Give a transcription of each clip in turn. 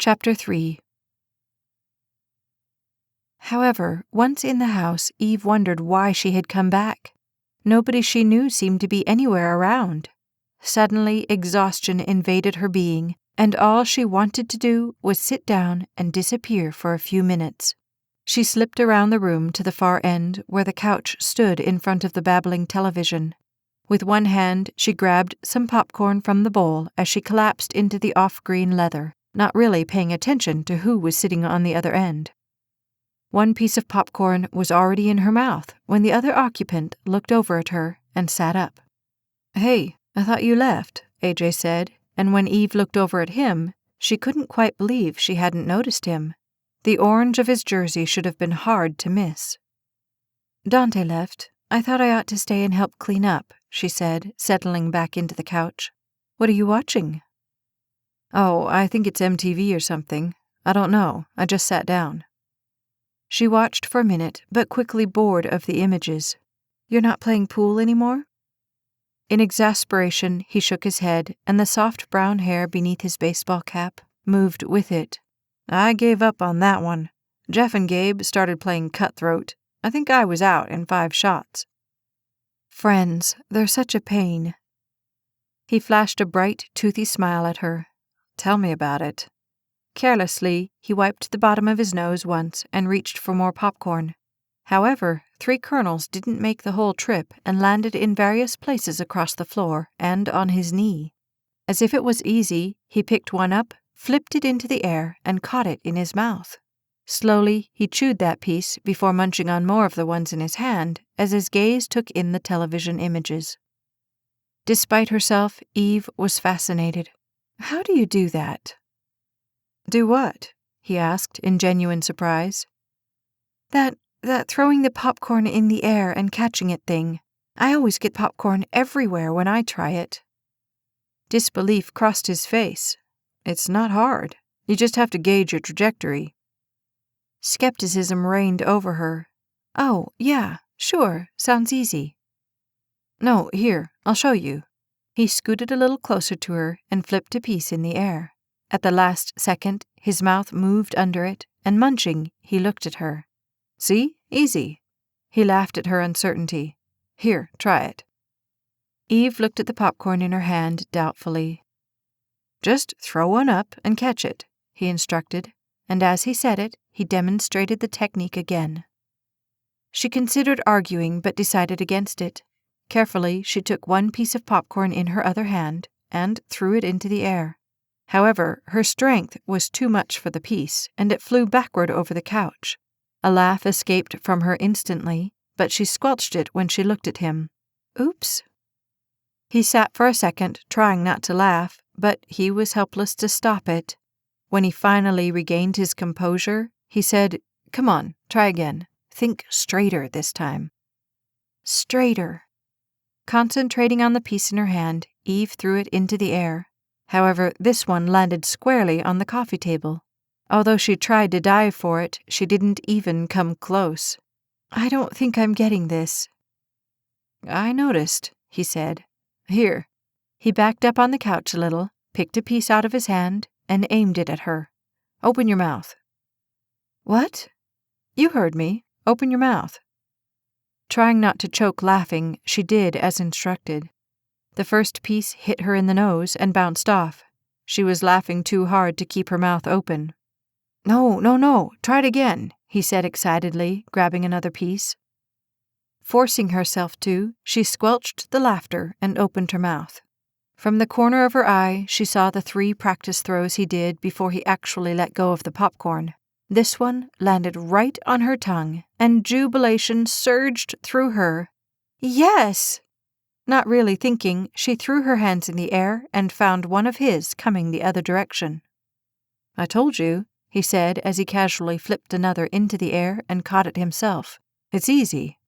Chapter 3. However, once in the house, Eve wondered why she had come back. Nobody she knew seemed to be anywhere around. Suddenly, exhaustion invaded her being, and all she wanted to do was sit down and disappear for a few minutes. She slipped around the room to the far end where the couch stood in front of the babbling television. With one hand, she grabbed some popcorn from the bowl as she collapsed into the off-green leather, not really paying attention to who was sitting on the other end. One piece of popcorn was already in her mouth when the other occupant looked over at her and sat up. "Hey, I thought you left," AJ said, and when Eve looked over at him, she couldn't quite believe she hadn't noticed him. The orange of his jersey should have been hard to miss. "Dante left. I thought I ought to stay and help clean up," she said, settling back into the couch. "What are you watching?" "Oh, I think it's MTV or something. I don't know. I just sat down." She watched for a minute, but quickly bored of the images. "You're not playing pool anymore?" In exasperation, he shook his head, and the soft brown hair beneath his baseball cap moved with it. "I gave up on that one. Jeff and Gabe started playing cutthroat. I think I was out in 5 shots. Friends, they're such a pain." He flashed a bright, toothy smile at her. "Tell me about it." Carelessly, he wiped the bottom of his nose once and reached for more popcorn. However, 3 kernels didn't make the whole trip and landed in various places across the floor and on his knee. As if it was easy, he picked one up, flipped it into the air, and caught it in his mouth. Slowly, he chewed that piece before munching on more of the ones in his hand as his gaze took in the television images. Despite herself, Eve was fascinated. "How do you do that?" "Do what?" he asked in genuine surprise. That throwing the popcorn in the air and catching it thing. I always get popcorn everywhere when I try it." Disbelief crossed his face. "It's not hard. You just have to gauge your trajectory." Skepticism reigned over her. "Oh, yeah, sure, sounds easy." "No, here, I'll show you." He scooted a little closer to her and flipped a piece in the air. At the last second, his mouth moved under it, and munching, he looked at her. "See? Easy." He laughed at her uncertainty. "Here, try it." Eve looked at the popcorn in her hand doubtfully. "Just throw one up and catch it," he instructed, and as he said it, he demonstrated the technique again. She considered arguing but decided against it. Carefully, she took one piece of popcorn in her other hand and threw it into the air. However, her strength was too much for the piece, and it flew backward over the couch. A laugh escaped from her instantly, but she squelched it when she looked at him. "Oops." He sat for a second, trying not to laugh, but he was helpless to stop it. When he finally regained his composure, he said, "Come on, try again. Think straighter this time." Straighter. Concentrating on the piece in her hand, Eve threw it into the air. However, this one landed squarely on the coffee table. Although she tried to dive for it, she didn't even come close. "I don't think I'm getting this." "I noticed," he said. "Here." He backed up on the couch a little, picked a piece out of his hand, and aimed it at her. "Open your mouth." "What?" "You heard me. Open your mouth." Trying not to choke laughing, she did as instructed. The first piece hit her in the nose and bounced off. She was laughing too hard to keep her mouth open. No, try it again," he said excitedly, grabbing another piece. Forcing herself to, she squelched the laughter and opened her mouth. From the corner of her eye, she saw the 3 practice throws he did before he actually let go of the popcorn. This one landed right on her tongue, and jubilation surged through her. "Yes!" Not really thinking, she threw her hands in the air and found one of his coming the other direction. "I told you," he said as he casually flipped another into the air and caught it himself. "It's easy."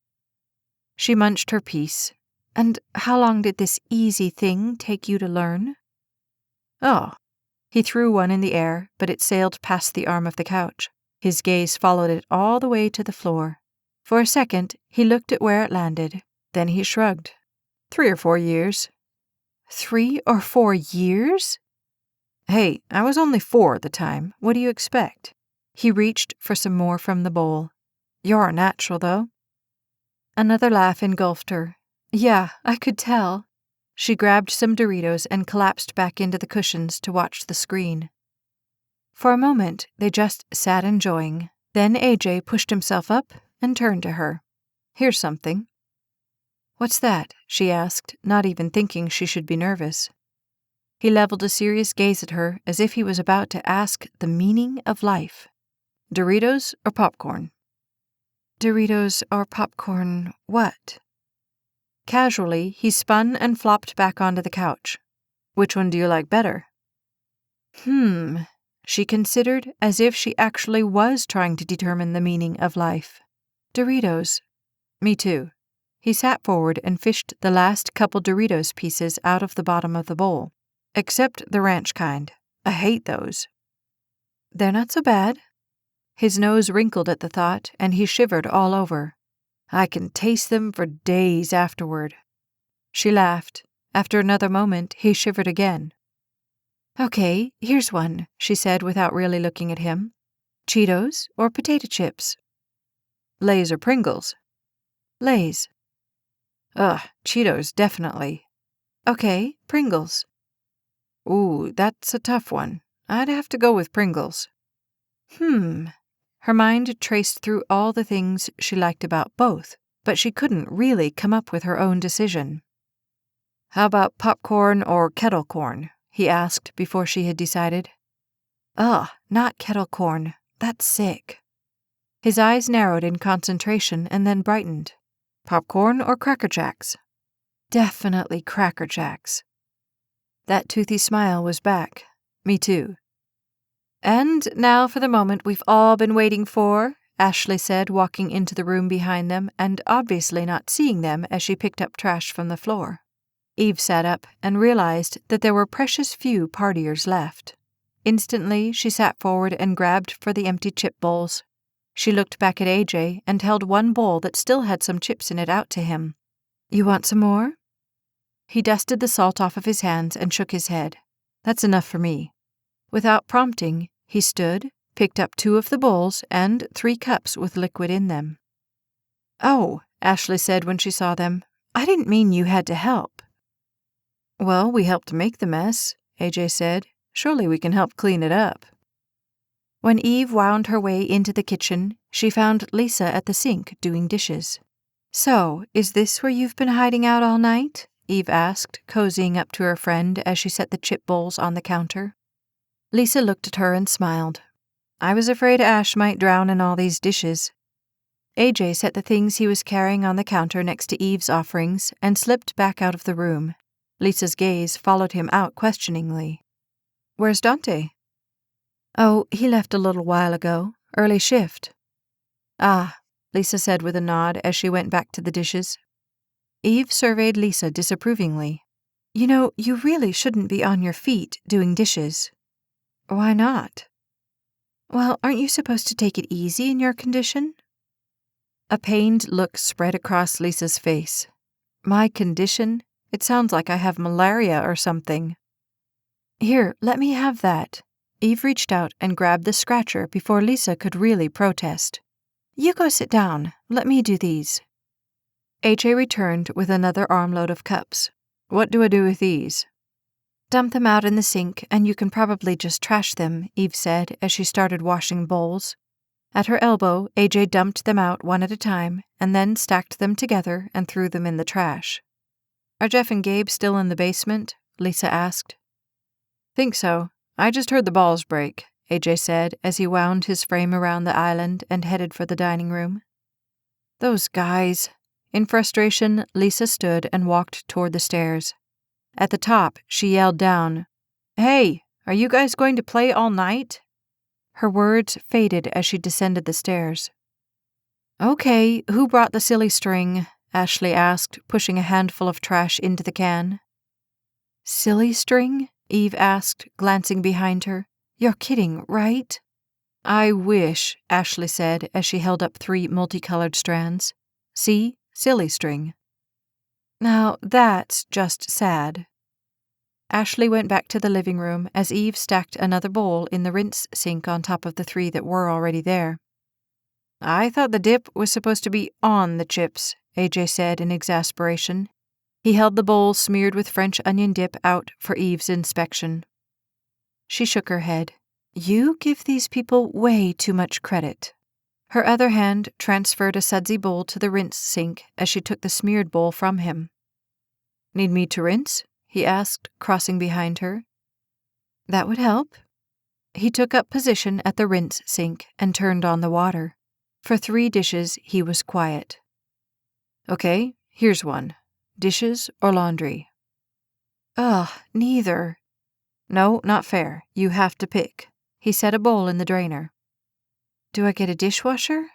She munched her piece. "And how long did this easy thing take you to learn?" "Oh." He threw one in the air, but it sailed past the arm of the couch. His gaze followed it all the way to the floor. For a second, he looked at where it landed. Then he shrugged. 3 or 4 years. 3 or 4 years? Hey, I was only 4 at the time. What do you expect? He reached for some more from the bowl. You're a natural, though. Another laugh engulfed her. Yeah, I could tell. She grabbed some Doritos and collapsed back into the cushions to watch the screen. For a moment, they just sat enjoying. Then AJ pushed himself up and turned to her. Here's something. What's that? She asked, not even thinking she should be nervous. He leveled a serious gaze at her as if he was about to ask the meaning of life. Doritos or popcorn? Doritos or popcorn what? Casually, he spun and flopped back onto the couch. Which one do you like better? She considered as if she actually was trying to determine the meaning of life. Doritos. Me too. He sat forward and fished the last couple Doritos pieces out of the bottom of the bowl. Except the ranch kind. I hate those. They're not so bad. His nose wrinkled at the thought, and he shivered all over. I can taste them for days afterward. She laughed. After another moment, he shivered again. Okay, here's one, she said without really looking at him. Cheetos or potato chips? Lay's or Pringles? Lay's. Ugh, Cheetos, definitely. Okay, Pringles. Ooh, that's a tough one. I'd have to go with Pringles. Her mind traced through all the things she liked about both, but she couldn't really come up with her own decision. How about popcorn or kettle corn? He asked before she had decided. Ugh, not kettle corn. That's sick. His eyes narrowed in concentration and then brightened. Popcorn or Cracker Jacks? Definitely Cracker Jacks. That toothy smile was back. Me too. And now for the moment we've all been waiting for, Ashley said, walking into the room behind them and obviously not seeing them as she picked up trash from the floor. Eve sat up and realized that there were precious few partiers left. Instantly, she sat forward and grabbed for the empty chip bowls. She looked back at AJ and held one bowl that still had some chips in it out to him. You want some more? He dusted the salt off of his hands and shook his head. That's enough for me. Without prompting, he stood, picked up 2 of the bowls and 3 cups with liquid in them. Oh, Ashley said when she saw them. I didn't mean you had to help. Well, we helped make the mess, AJ said. Surely we can help clean it up. When Eve wound her way into the kitchen, she found Lisa at the sink doing dishes. So, is this where you've been hiding out all night? Eve asked, cozying up to her friend as she set the chip bowls on the counter. Lisa looked at her and smiled. I was afraid Ash might drown in all these dishes. AJ set the things he was carrying on the counter next to Eve's offerings and slipped back out of the room. Lisa's gaze followed him out questioningly. Where's Dante? Oh, he left a little while ago. Early shift. Ah, Lisa said with a nod as she went back to the dishes. Eve surveyed Lisa disapprovingly. You know, you really shouldn't be on your feet doing dishes. Why not? Well, aren't you supposed to take it easy in your condition? A pained look spread across Lisa's face. My condition? It sounds like I have malaria or something. Here, let me have that. Eve reached out and grabbed the scratcher before Lisa could really protest. You go sit down. Let me do these. AJ returned with another armload of cups. What do I do with these? Dump them out in the sink, and you can probably just trash them, Eve said as she started washing bowls. At her elbow, AJ dumped them out one at a time, and then stacked them together and threw them in the trash. Are Jeff and Gabe still in the basement? Lisa asked. Think so. I just heard the balls break, AJ said as he wound his frame around the island and headed for the dining room. Those guys. In frustration, Lisa stood and walked toward the stairs. At the top, she yelled down, Hey, are you guys going to play all night? Her words faded as she descended the stairs. Okay, who brought the silly string? Ashley asked, pushing a handful of trash into the can. Silly string? Eve asked, glancing behind her. You're kidding, right? I wish, Ashley said as she held up 3 multicolored strands. See? Silly string. Now that's just sad. Ashley went back to the living room as Eve stacked another bowl in the rinse sink on top of the 3 that were already there. "I thought the dip was supposed to be on the chips," AJ said in exasperation. He held the bowl smeared with French onion dip out for Eve's inspection. She shook her head. "You give these people way too much credit." Her other hand transferred a sudsy bowl to the rinse sink as she took the smeared bowl from him. "Need me to rinse?" he asked, crossing behind her. "That would help." He took up position at the rinse sink and turned on the water. For 3 dishes, he was quiet. "Okay, here's one. Dishes or laundry?" "Ugh, neither." "No, not fair. You have to pick." He set a bowl in the drainer. "Do I get a dishwasher?"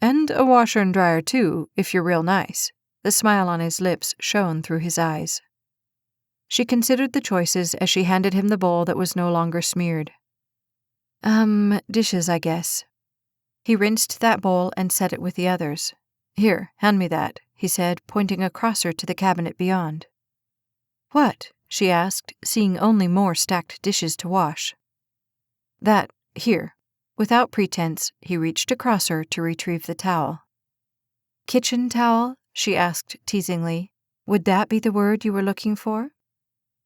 "And a washer and dryer, too, if you're real nice." The smile on his lips shone through his eyes. She considered the choices as she handed him the bowl that was no longer smeared. Dishes, I guess." He rinsed that bowl and set it with the others. "Here, hand me that," he said, pointing across her to the cabinet beyond. "What?" she asked, seeing only more stacked dishes to wash. "That, here." Without pretense, he reached across her to retrieve the towel. "Kitchen towel?" she asked teasingly. "Would that be the word you were looking for?"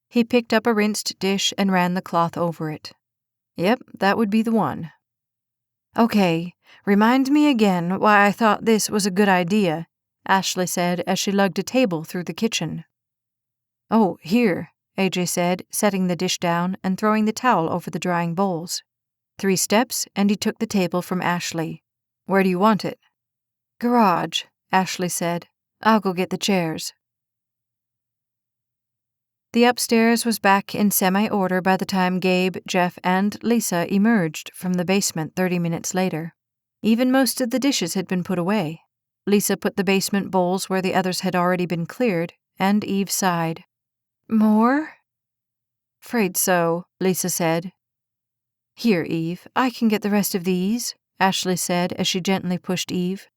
He picked up a rinsed dish and ran the cloth over it. "Yep, that would be the one." "Okay, remind me again why I thought this was a good idea," Ashley said as she lugged a table through the kitchen. "Oh, here," AJ said, setting the dish down and throwing the towel over the drying bowls. 3 steps, and he took the table from Ashley. "Where do you want it?" "Garage," Ashley said. "I'll go get the chairs." The upstairs was back in semi-order by the time Gabe, Jeff, and Lisa emerged from the basement 30 minutes later. Even most of the dishes had been put away. Lisa put the basement bowls where the others had already been cleared, and Eve sighed. "More?" "'Fraid so," Lisa said. "Here, Eve, I can get the rest of these," Ashley said as she gently pushed Eve.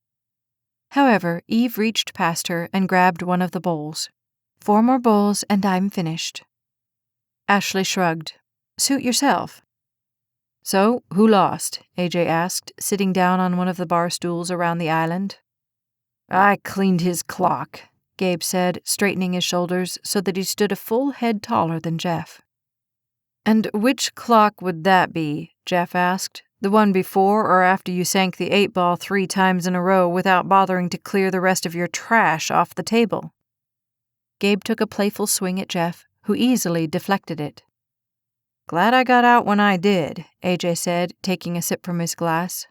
However, Eve reached past her and grabbed one of the bowls. 4 more bowls and I'm finished." Ashley shrugged. "Suit yourself." "So, who lost?" AJ asked, sitting down on one of the bar stools around the island. "I cleaned his clock," Gabe said, straightening his shoulders so that he stood a full head taller than Jeff. "And which clock would that be?" Jeff asked. "The one before or after you sank the 8-ball 3 times in a row without bothering to clear the rest of your trash off the table?" Gabe took a playful swing at Jeff, who easily deflected it. "Glad I got out when I did," AJ said, taking a sip from his glass.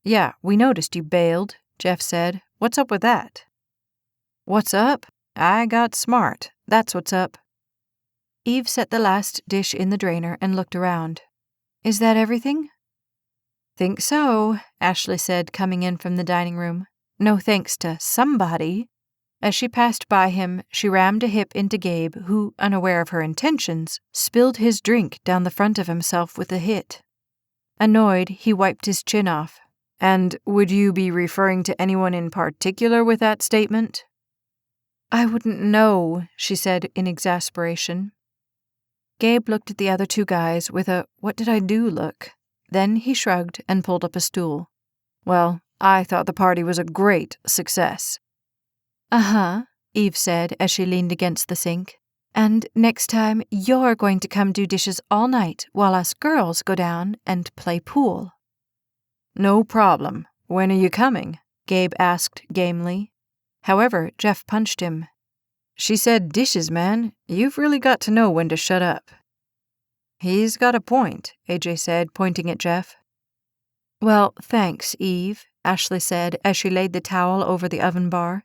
"Yeah, we noticed you bailed," Jeff said. "What's up with that?" "What's up? I got smart. That's what's up." Eve set the last dish in the drainer and looked around. "Is that everything?" "Think so," Ashley said, coming in from the dining room. "No thanks to somebody." As she passed by him, she rammed a hip into Gabe, who, unaware of her intentions, spilled his drink down the front of himself with a hit. Annoyed, he wiped his chin off. "And would you be referring to anyone in particular with that statement?" "I wouldn't know," she said in exasperation. Gabe looked at the other 2 guys with a "what did I do" look. Then he shrugged and pulled up a stool. "Well, I thought the party was a great success." "Uh-huh," Eve said as she leaned against the sink. "And next time, you're going to come do dishes all night while us girls go down and play pool." "No problem. When are you coming?" Gabe asked gamely. However, Jeff punched him. "She said dishes, man. You've really got to know when to shut up." "He's got a point," AJ said, pointing at Jeff. "Well, thanks, Eve," Ashley said as she laid the towel over the oven bar.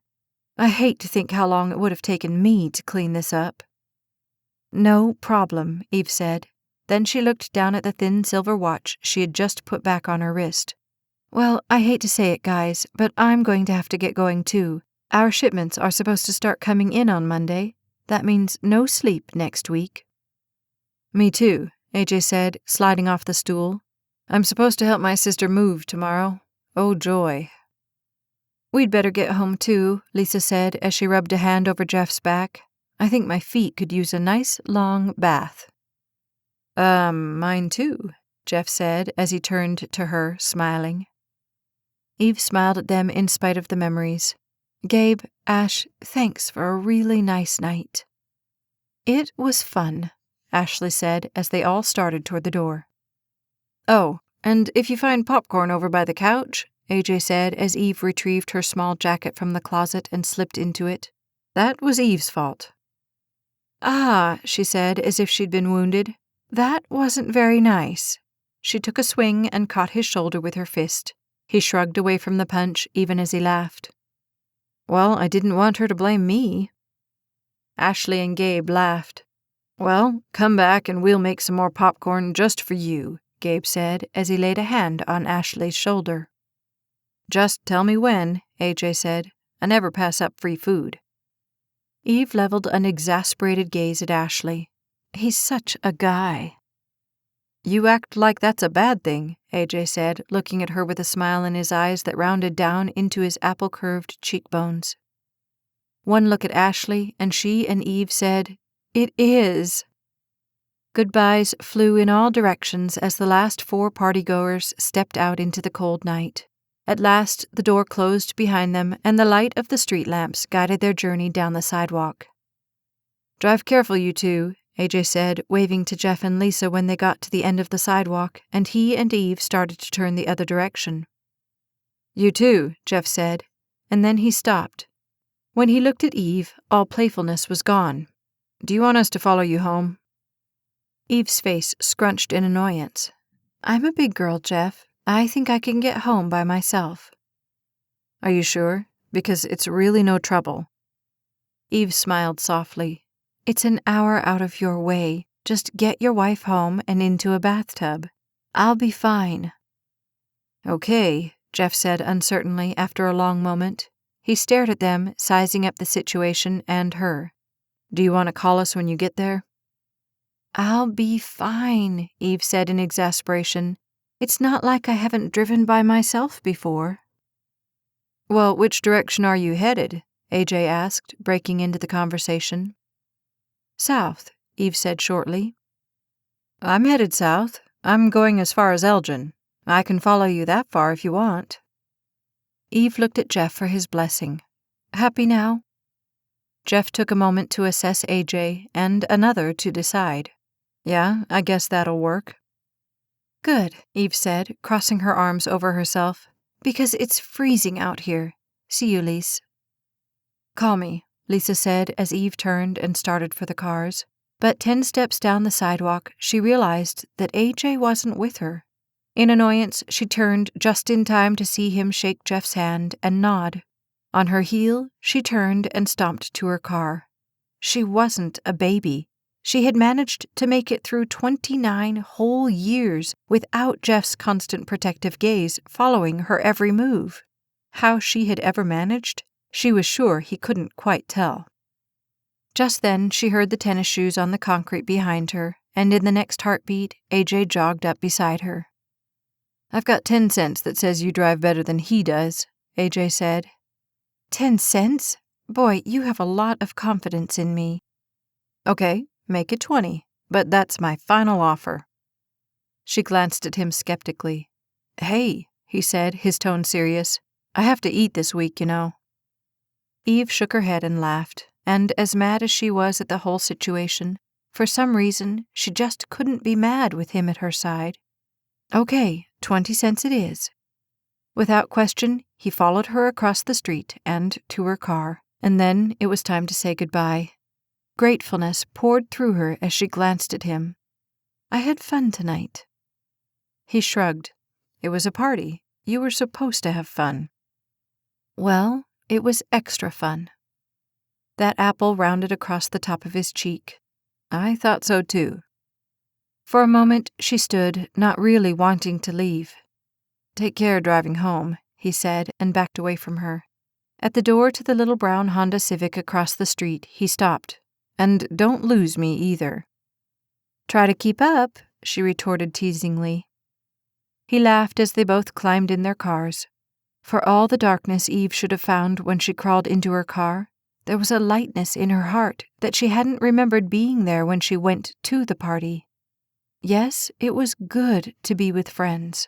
"I hate to think how long it would have taken me to clean this up." "No problem," Eve said. Then she looked down at the thin silver watch she had just put back on her wrist. "Well, I hate to say it, guys, but I'm going to have to get going too. Our shipments are supposed to start coming in on Monday. That means no sleep next week." "Me too," AJ said, sliding off the stool. "I'm supposed to help my sister move tomorrow. Oh, joy." "We'd better get home too," Lisa said as she rubbed a hand over Jeff's back. I think my feet could use a nice long bath." Mine too," Jeff said as he turned to her, smiling. Eve smiled at them in spite of the memories. "Gabe, Ash, thanks for a really nice night." "It was fun," Ashley said as they all started toward the door. "Oh, and if you find popcorn over by the couch," AJ said as Eve retrieved her small jacket from the closet and slipped into it, "that was Eve's fault." "Ah," she said as if she'd been wounded. "That wasn't very nice." She took a swing and caught his shoulder with her fist. He shrugged away from the punch even as he laughed. "Well, I didn't want her to blame me." Ashley and Gabe laughed. "Well, come back and we'll make some more popcorn just for you," Gabe said as he laid a hand on Ashley's shoulder. "Just tell me when," AJ said. "I never pass up free food." Eve leveled an exasperated gaze at Ashley. "He's such a guy." "You act like that's a bad thing," AJ said, looking at her with a smile in his eyes that rounded down into his apple-curved cheekbones. One look at Ashley, and she and Eve said, "It is." Goodbyes flew in all directions as the last 4 partygoers stepped out into the cold night. At last, the door closed behind them, and the light of the street lamps guided their journey down the sidewalk. "Drive careful, you two," AJ said, waving to Jeff and Lisa when they got to the end of the sidewalk, and he and Eve started to turn the other direction. "You too," Jeff said, and then he stopped. When he looked at Eve, all playfulness was gone. "Do you want us to follow you home?" Eve's face scrunched in annoyance. "I'm a big girl, Jeff. I think I can get home by myself." "Are you sure? Because it's really no trouble." Eve smiled softly. "It's an hour out of your way. Just get your wife home and into a bathtub. I'll be fine." "Okay," Jeff said uncertainly after a long moment. He stared at them, sizing up the situation and her. "Do you want to call us when you get there?" "I'll be fine," Eve said in exasperation. "It's not like I haven't driven by myself before." "Well, which direction are you headed?" AJ asked, breaking into the conversation. "South," Eve said shortly. "I'm headed south. I'm going as far as Elgin. I can follow you that far if you want." Eve looked at Jeff for his blessing. "Happy now?" Jeff took a moment to assess AJ and another to decide. "Yeah, I guess that'll work." "Good," Eve said, crossing her arms over herself, "because it's freezing out here. See you, Lise." "Call me," Lisa said as Eve turned and started for the cars. But 10 steps down the sidewalk, she realized that AJ wasn't with her. In annoyance, she turned just in time to see him shake Jeff's hand and nod. On her heel, she turned and stomped to her car. She wasn't a baby. She had managed to make it through 29 whole years without Jeff's constant protective gaze following her every move. How she had ever managed, she was sure he couldn't quite tell. Just then, she heard the tennis shoes on the concrete behind her, and in the next heartbeat, AJ jogged up beside her. "I've got 10 cents that says you drive better than he does," AJ said. 10 cents? Boy, you have a lot of confidence in me." "Okay, make it 20, but that's my final offer." She glanced at him skeptically. "Hey," he said, his tone serious. "I have to eat this week, you know." Eve shook her head and laughed, and as mad as she was at the whole situation, for some reason, she just couldn't be mad with him at her side. "Okay, 20 cents it is." Without question, he followed her across the street and to her car, and then it was time to say goodbye. Gratefulness poured through her as she glanced at him. "I had fun tonight." He shrugged. "It was a party. You were supposed to have fun." "Well, it was extra fun." That apple rounded across the top of his cheek. "I thought so too." For a moment, she stood, not really wanting to leave. "Take care driving home," he said, and backed away from her. At the door to the little brown Honda Civic across the street, he stopped. "And don't lose me either." "Try to keep up," she retorted teasingly. He laughed as they both climbed in their cars. For all the darkness Eve should have found when she crawled into her car, There was a lightness in her heart that she hadn't remembered being there when she went to the party. Yes, it was good to be with friends.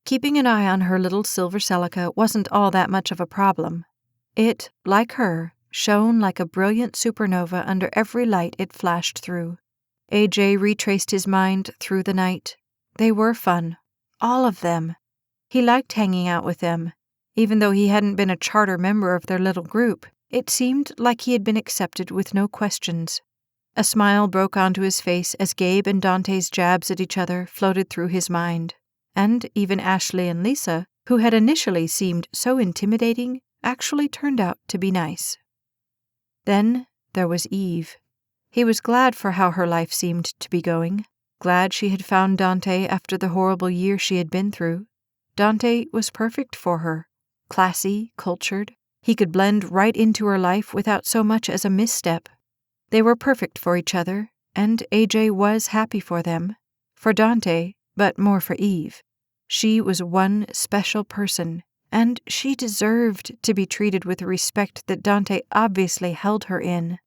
Keeping an eye on her little silver Celica wasn't all that much of a problem. It, like her, shone like a brilliant supernova under every light it flashed through. AJ retraced his mind through the night. They were fun. All of them. He liked hanging out with them. Even though he hadn't been a charter member of their little group, it seemed like he had been accepted with no questions. A smile broke onto his face as Gabe and Dante's jabs at each other floated through his mind. And even Ashley and Lisa, who had initially seemed so intimidating, actually turned out to be nice. Then there was Eve. He was glad for how her life seemed to be going, glad she had found Dante after the horrible year she had been through. Dante was perfect for her. Classy, cultured. He could blend right into her life without so much as a misstep. They were perfect for each other, and AJ was happy for them. For Dante, but more for Eve. She was one special person, and she deserved to be treated with the respect that Dante obviously held her in.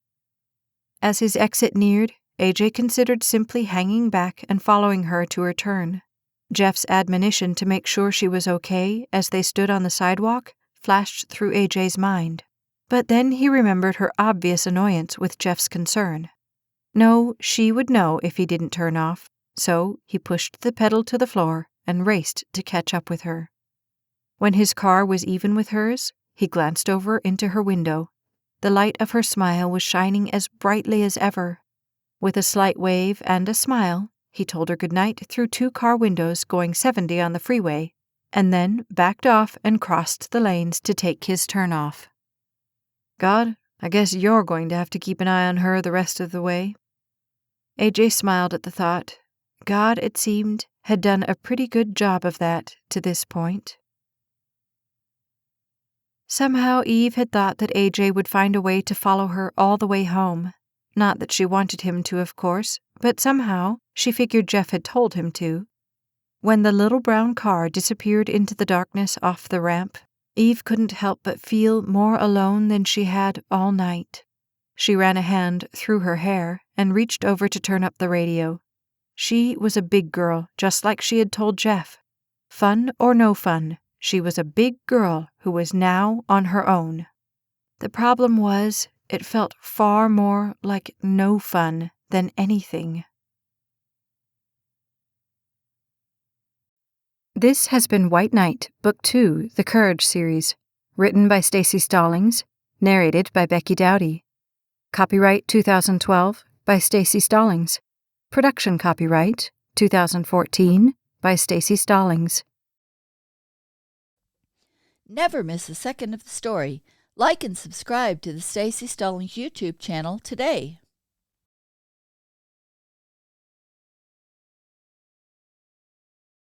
As his exit neared, AJ considered simply hanging back and following her to her turn. Jeff's admonition to make sure she was okay as they stood on the sidewalk flashed through AJ's mind. But then he remembered her obvious annoyance with Jeff's concern. No, she would know if he didn't turn off, so he pushed the pedal to the floor and raced to catch up with her. When his car was even with hers, he glanced over into her window. The light of her smile was shining as brightly as ever. With a slight wave and a smile, he told her goodnight through 2 car windows going 70 on the freeway, and then backed off and crossed the lanes to take his turn off. God, I guess you're going to have to keep an eye on her the rest of the way. AJ smiled at the thought. God, it seemed, had done a pretty good job of that to this point. Somehow Eve had thought that AJ would find a way to follow her all the way home. Not that she wanted him to, of course, but somehow she figured Jeff had told him to. When the little brown car disappeared into the darkness off the ramp, Eve couldn't help but feel more alone than she had all night. She ran a hand through her hair and reached over to turn up the radio. She was a big girl, just like she had told Jeff. Fun or no fun, she was a big girl who was now on her own. The problem was, it felt far more like no fun than anything. This has been White Knight, Book 2, The Courage series, written by Staci Stallings, narrated by Becky Dowdy. Copyright 2012 by Staci Stallings. Production copyright 2014 by Staci Stallings. Never miss a second of the story. Like and subscribe to the Staci Stallings YouTube channel today.